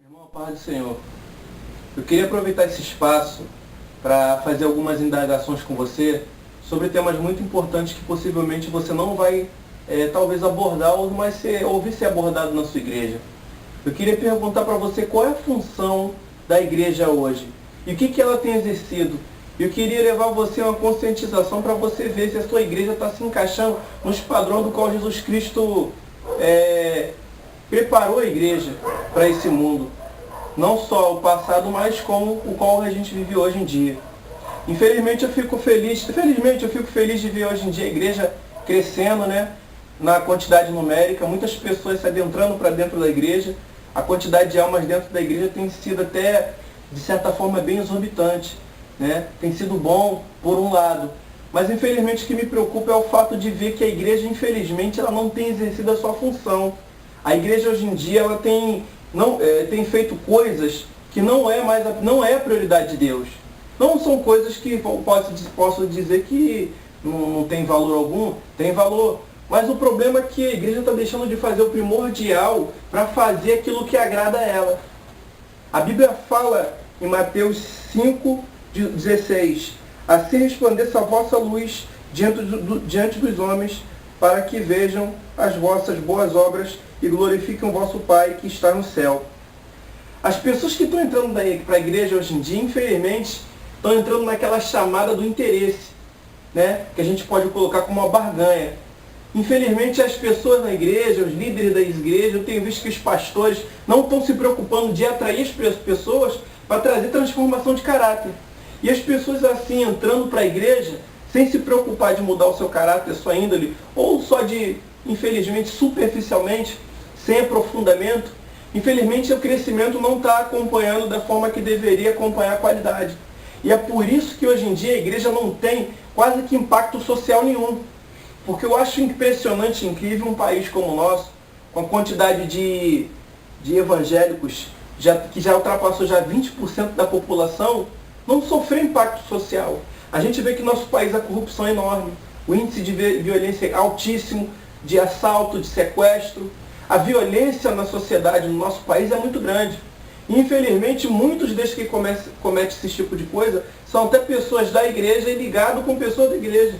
Irmão, a paz do Senhor. Eu queria aproveitar esse espaço para fazer algumas indagações com você sobre temas muito importantes que possivelmente você não vai talvez abordar ou ouvir ser abordado na sua igreja. Eu queria perguntar para você qual é a função da igreja hoje e o que ela tem exercido. Eu queria levar você a uma conscientização para você ver se a sua igreja está se encaixando nos padrões do qual Jesus Cristo preparou a igreja para esse mundo. Não só o passado, mas como o qual a gente vive hoje em dia. Felizmente eu fico feliz de ver hoje em dia a igreja crescendo, né, na quantidade numérica, muitas pessoas se adentrando para dentro da igreja. A quantidade de almas dentro da igreja tem sido até, de certa forma, bem exorbitante, né? Tem sido bom por um lado. Mas infelizmente o que me preocupa é o fato de ver que a igreja, infelizmente, ela não tem exercido a sua função. A igreja hoje em dia ela tem feito coisas que não é a prioridade de Deus. Não são coisas que posso dizer que não tem valor algum, tem valor. Mas o problema é que a igreja está deixando de fazer o primordial para fazer aquilo que agrada a ela. A Bíblia fala em Mateus 5,16: assim resplandeça a vossa luz diante dos homens, para que vejam as vossas boas obras e glorifiquem o vosso Pai que está no céu. As pessoas que estão entrando para a igreja hoje em dia, infelizmente, estão entrando naquela chamada do interesse, né? Que a gente pode colocar como uma barganha. Infelizmente, as pessoas na igreja, os líderes da igreja, eu tenho visto que os pastores não estão se preocupando de atrair as pessoas para trazer transformação de caráter. E as pessoas assim, entrando para a igreja, sem se preocupar de mudar o seu caráter, a sua índole, ou só de, infelizmente, superficialmente, sem aprofundamento, infelizmente o crescimento não está acompanhando da forma que deveria acompanhar a qualidade. E é por isso que hoje em dia a igreja não tem quase que impacto social nenhum. Porque eu acho impressionante, incrível um país como o nosso, com a quantidade de evangélicos que já ultrapassou já 20% da população, não sofrer impacto social. A gente vê que no nosso país a corrupção é enorme, o índice de violência é altíssimo, de assalto, de sequestro. A violência na sociedade, no nosso país, é muito grande. E, infelizmente, muitos desses que cometem esse tipo de coisa são até pessoas da igreja e ligados com pessoas da igreja.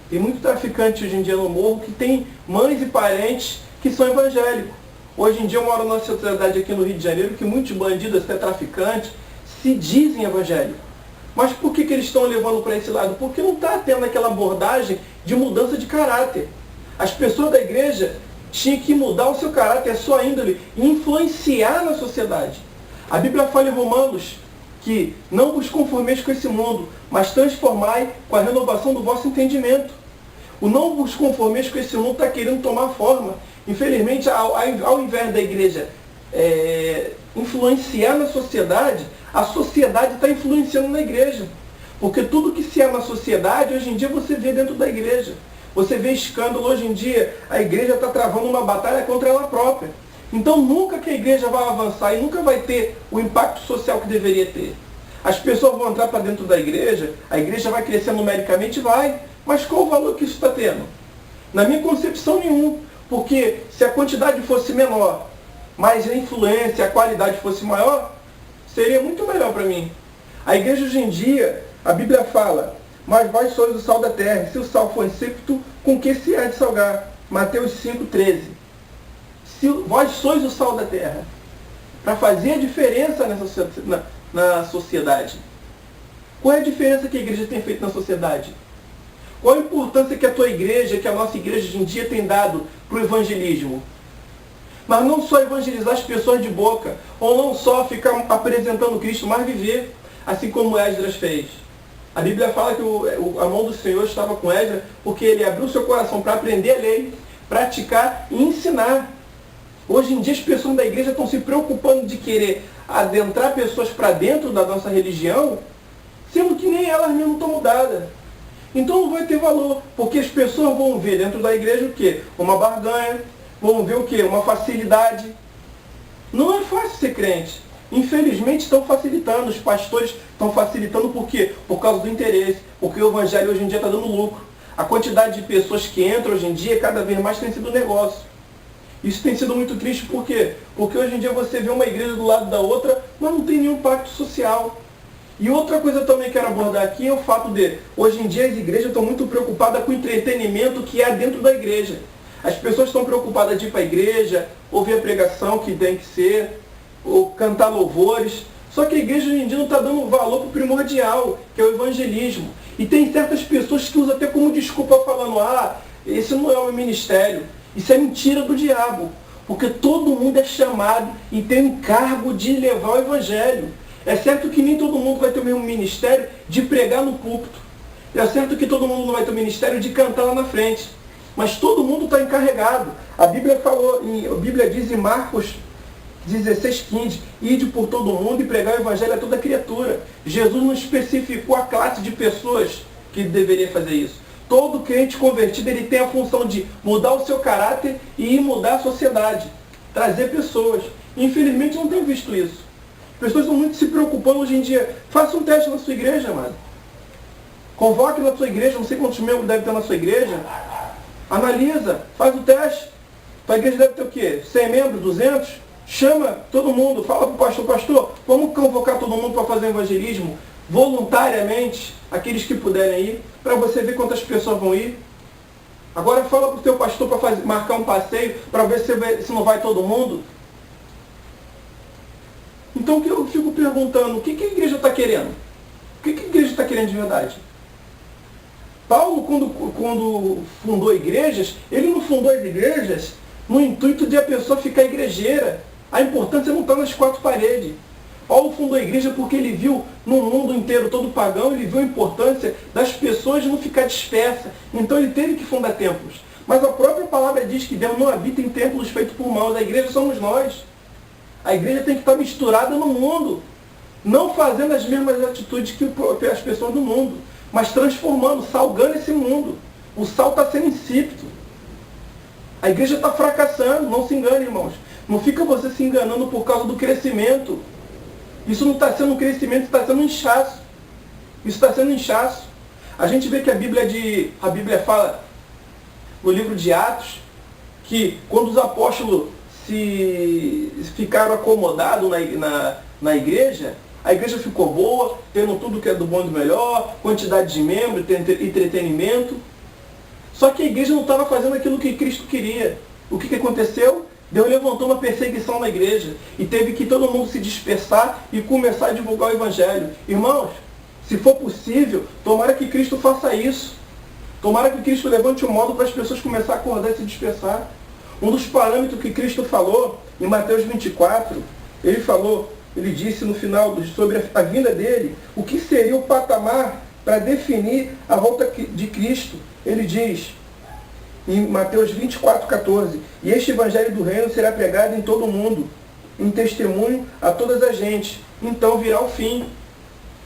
Tem muito traficante hoje em dia no morro que tem mães e parentes que são evangélicos. Hoje em dia eu moro numa sociedade aqui no Rio de Janeiro que muitos bandidos, até traficantes, se dizem evangélicos. Mas por que eles estão levando para esse lado? Porque não está tendo aquela abordagem de mudança de caráter. As pessoas da igreja tinham que mudar o seu caráter, a sua índole, e influenciar na sociedade. A Bíblia fala em Romanos que não vos conformeis com esse mundo, mas transformai com a renovação do vosso entendimento. O não vos conformeis com esse mundo está querendo tomar forma. Infelizmente, ao invés da igreja influenciar na sociedade, a sociedade está influenciando na igreja. Porque tudo que se é na sociedade, hoje em dia você vê dentro da igreja. Você vê escândalo hoje em dia, a igreja está travando uma batalha contra ela própria. Então nunca que a igreja vai avançar e nunca vai ter o impacto social que deveria ter. As pessoas vão entrar para dentro da igreja, a igreja vai crescer numericamente, vai. Mas qual o valor que isso está tendo? Na minha concepção, nenhum. Porque se a quantidade fosse menor, mas a influência, a qualidade fosse maior, seria muito melhor para mim. A igreja hoje em dia, a Bíblia fala: mas vós sois o sal da terra, se o sal for insípido, com que se há de salgar? Mateus 5,13. Se vós sois o sal da terra, para fazer a diferença na sociedade. Qual é a diferença que a igreja tem feito na sociedade? Qual a importância que a tua igreja, que a nossa igreja hoje em dia tem dado para o evangelismo? Mas não só evangelizar as pessoas de boca, ou não só ficar apresentando Cristo, mas viver, assim como Esdras fez. A Bíblia fala que a mão do Senhor estava com Esdras, porque ele abriu seu coração para aprender a lei, praticar e ensinar. Hoje em dia as pessoas da igreja estão se preocupando de querer adentrar pessoas para dentro da nossa religião, sendo que nem elas mesmas estão mudadas. Então não vai ter valor, porque as pessoas vão ver dentro da igreja o quê? Uma barganha, vão ver o quê? Uma facilidade. Não é fácil ser crente. Infelizmente estão facilitando, os pastores estão facilitando por quê? Por causa do interesse, porque o evangelho hoje em dia está dando lucro. A quantidade de pessoas que entram hoje em dia cada vez mais tem sido negócio. Isso tem sido muito triste, por quê? Porque hoje em dia você vê uma igreja do lado da outra, mas não tem nenhum pacto social. E outra coisa também que eu quero abordar aqui é o fato de, hoje em dia as igrejas estão muito preocupadas com o entretenimento que há dentro da igreja. As pessoas estão preocupadas de ir para a igreja, ouvir a pregação que tem que ser, ou cantar louvores. Só que a igreja hoje em dia não está dando valor para o primordial, que é o evangelismo. E tem certas pessoas que usam até como desculpa falando, esse não é o meu ministério. Isso é mentira do diabo. Porque todo mundo é chamado e tem um encargo de levar o evangelho. É certo que nem todo mundo vai ter o mesmo ministério de pregar no púlpito. É certo que todo mundo não vai ter o ministério de cantar lá na frente. Mas todo mundo está encarregado. A Bíblia diz em Marcos 16:15, ide por todo mundo e pregar o evangelho a toda criatura. Jesus não especificou a classe de pessoas que deveria fazer isso. Todo crente convertido, ele tem a função de mudar o seu caráter e mudar a sociedade. Trazer pessoas. Infelizmente não tenho visto isso. As pessoas estão muito se preocupando hoje em dia. Faça um teste na sua igreja, amado. Convoque na sua igreja, não sei quantos membros deve ter na sua igreja. Analisa, faz o teste. Tua igreja deve ter o quê? 100 membros, 200? Chama todo mundo, fala para o pastor, vamos convocar todo mundo para fazer evangelismo voluntariamente, aqueles que puderem ir, para você ver quantas pessoas vão ir. Agora fala para o teu pastor para marcar um passeio, para ver se não vai todo mundo. Então eu fico perguntando, o que a igreja está querendo? O que a igreja está querendo de verdade? Paulo, quando fundou igrejas, ele não fundou as igrejas no intuito de a pessoa ficar igrejeira. A importância não está nas quatro paredes. Paulo fundou a igreja porque ele viu no mundo inteiro todo pagão, ele viu a importância das pessoas não ficar dispersas. Então ele teve que fundar templos. Mas a própria palavra diz que Deus não habita em templos feitos por mãos. A igreja somos nós. A igreja tem que estar misturada no mundo. Não fazendo as mesmas atitudes que as pessoas do mundo, mas transformando, salgando esse mundo. O sal está sendo insípido. A igreja está fracassando, não se engane, irmãos. Não fica você se enganando por causa do crescimento. Isso não está sendo um crescimento, está sendo um inchaço. Isso está sendo um inchaço. A gente vê que a Bíblia fala, no livro de Atos, que quando os apóstolos se ficaram acomodados na igreja, a igreja ficou boa, tendo tudo que é do bom e do melhor, quantidade de membros, entretenimento. Só que a igreja não estava fazendo aquilo que Cristo queria. O que aconteceu? Deus levantou uma perseguição na igreja e teve que todo mundo se dispersar e começar a divulgar o evangelho. Irmãos, se for possível, tomara que Cristo faça isso. Tomara que Cristo levante um modo para as pessoas começarem a acordar e se dispersar. Um dos parâmetros que Cristo falou em Mateus 24, ele disse no final sobre a vinda dele, o que seria o patamar para definir a volta de Cristo. Ele diz, em Mateus 24:14, e este evangelho do reino será pregado em todo o mundo, em testemunho a todas as gentes, então virá o fim.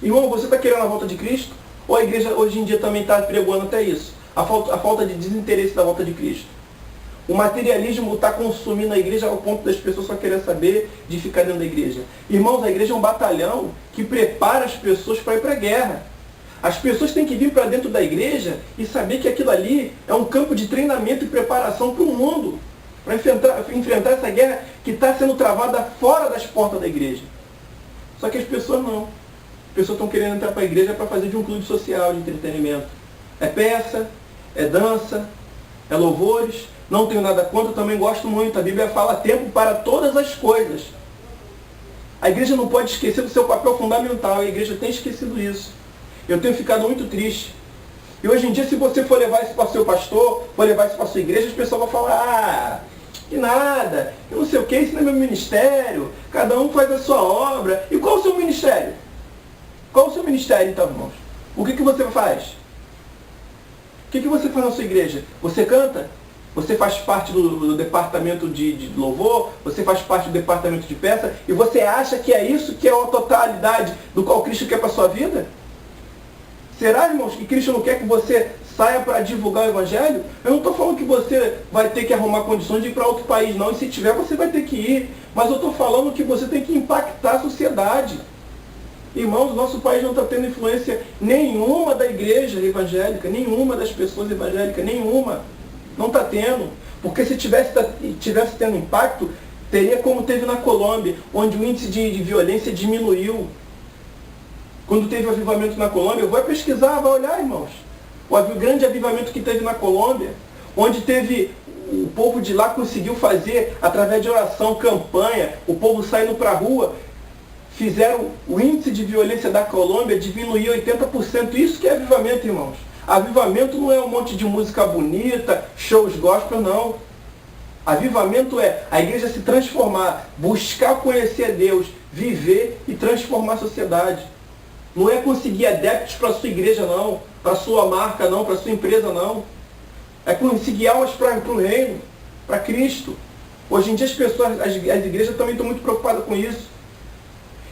Irmão, você está querendo a volta de Cristo? Ou a igreja hoje em dia também está pregoando até isso? A falta de desinteresse da volta de Cristo. O materialismo está consumindo a igreja ao ponto das pessoas só querem saber de ficar dentro da igreja. Irmãos, a igreja é um batalhão que prepara as pessoas para ir para a guerra. As pessoas têm que vir para dentro da igreja e saber que aquilo ali é um campo de treinamento e preparação para o mundo, para enfrentar essa guerra que está sendo travada fora das portas da igreja. Só que as pessoas não. As pessoas estão querendo entrar para a igreja para fazer de um clube social de entretenimento. É peça, é dança, é louvores. Não tenho nada contra, também gosto muito. A Bíblia fala tempo para todas as coisas. A igreja não pode esquecer do seu papel fundamental. A igreja tem esquecido isso. Eu tenho ficado muito triste. E hoje em dia, se você for levar isso para o seu pastor, for levar isso para a sua igreja, as pessoas vão falar, que nada, eu não sei o que, isso não é meu ministério, cada um faz a sua obra. E qual o seu ministério? Qual o seu ministério, então, irmãos? O que você faz? O que você faz na sua igreja? Você canta? Você faz parte do departamento de louvor? Você faz parte do departamento de peça? E você acha que é isso que é a totalidade do qual Cristo quer para a sua vida? Será, irmãos, que Cristo não quer que você saia para divulgar o evangelho? Eu não estou falando que você vai ter que arrumar condições de ir para outro país, não. E se tiver, você vai ter que ir. Mas eu estou falando que você tem que impactar a sociedade. Irmãos, nosso país não está tendo influência nenhuma da igreja evangélica, nenhuma das pessoas evangélicas, nenhuma. Não está tendo. Porque se tivesse tendo impacto, teria como teve na Colômbia, onde o índice de violência diminuiu. Quando teve o avivamento na Colômbia, vai pesquisar, vai olhar, irmãos. O grande avivamento que teve na Colômbia, onde teve o povo de lá conseguiu fazer, através de oração, campanha, o povo saindo para a rua, fizeram o índice de violência da Colômbia diminuir 80%. Isso que é avivamento, irmãos. Avivamento não é um monte de música bonita, shows gospel, não. Avivamento é a igreja se transformar, buscar conhecer Deus, viver e transformar a sociedade. Não é conseguir adeptos para a sua igreja, não. Para a sua marca, não. Para a sua empresa, não. É conseguir almas para o reino, para Cristo. Hoje em dia as igrejas também estão muito preocupadas com isso.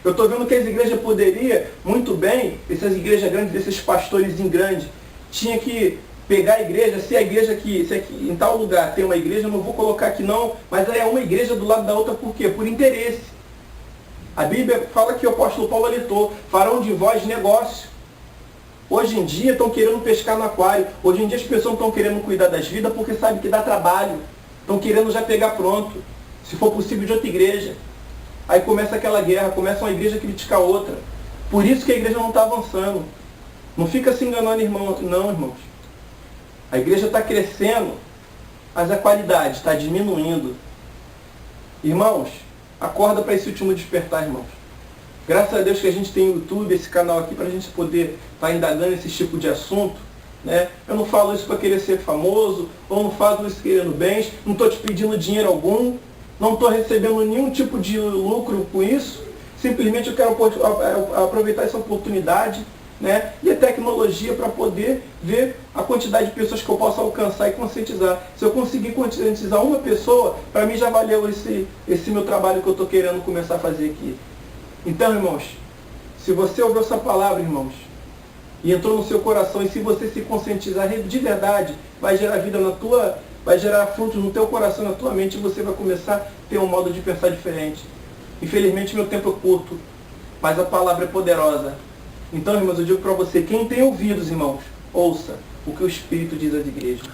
Eu estou vendo que as igrejas poderiam, muito bem, essas igrejas grandes, esses pastores grandes, tinha que pegar a igreja, se aqui em tal lugar tem uma igreja, eu não vou colocar aqui não, mas aí é uma igreja do lado da outra, por quê? Por interesse. A Bíblia fala que o apóstolo Paulo alertou, farão de vós negócio. Hoje em dia estão querendo pescar no aquário, hoje em dia as pessoas estão querendo cuidar das vidas porque sabem que dá trabalho, estão querendo já pegar pronto, se for possível de outra igreja. Aí começa aquela guerra, começa uma igreja a criticar a outra. Por isso que a igreja não está avançando. Não fica se enganando, irmão, não, irmãos. A igreja está crescendo, mas a qualidade está diminuindo. Irmãos, acorda para esse último despertar, irmãos. Graças a Deus que a gente tem o YouTube, esse canal aqui, para a gente poder estar indagando esse tipo de assunto. Né? Eu não falo isso para querer ser famoso, ou não falo isso querendo bens, não estou te pedindo dinheiro algum, não estou recebendo nenhum tipo de lucro com isso. Simplesmente eu quero aproveitar essa oportunidade, né? E a tecnologia para poder ver a quantidade de pessoas que eu posso alcançar e conscientizar. Se eu conseguir conscientizar uma pessoa, para mim já valeu esse meu trabalho que eu estou querendo começar a fazer aqui. Então, irmãos, se você ouviu essa palavra, irmãos, e entrou no seu coração, e se você se conscientizar de verdade, vai gerar vida vai gerar frutos no teu coração, na tua mente, e você vai começar a ter um modo de pensar diferente. Infelizmente, meu tempo é curto, mas a palavra é poderosa. Então, irmãos, eu digo para você, quem tem ouvidos, irmãos, ouça o que o Espírito diz às igrejas.